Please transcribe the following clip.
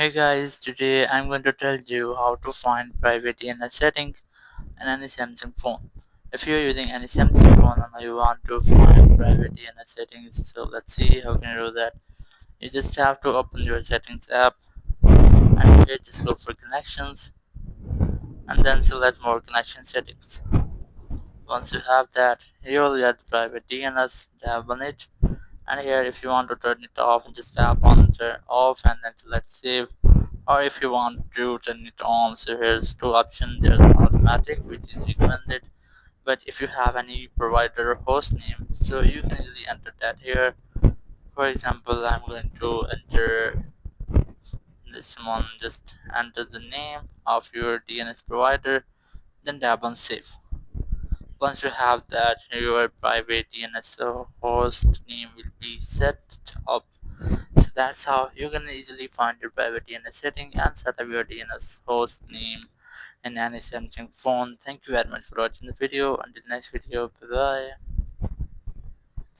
Hey guys, today I'm going to tell you how to find private DNS setting in any Samsung phone. If you're using any Samsung phone and you want to find private DNS settings, so let's see how can you do that. You just have to open your settings app and here just go for connections and then select more connection settings. Once you have that, you will get private DNS tab on it. And here if you want to turn it off, just tap on turn off and then select save. Or if you want to turn it on, so here's two options. There's automatic, which is recommended, but if you have any provider host name, so you can easily enter that here. For example, I'm going to enter this one. Just enter the name of your DNS provider, then tap on save. Once you have that, your private DNS host name will be set up. So that's how you can easily find your private DNS setting and set up your DNS host name in any Samsung phone. Thank you very much for watching the video. Until next video, bye bye.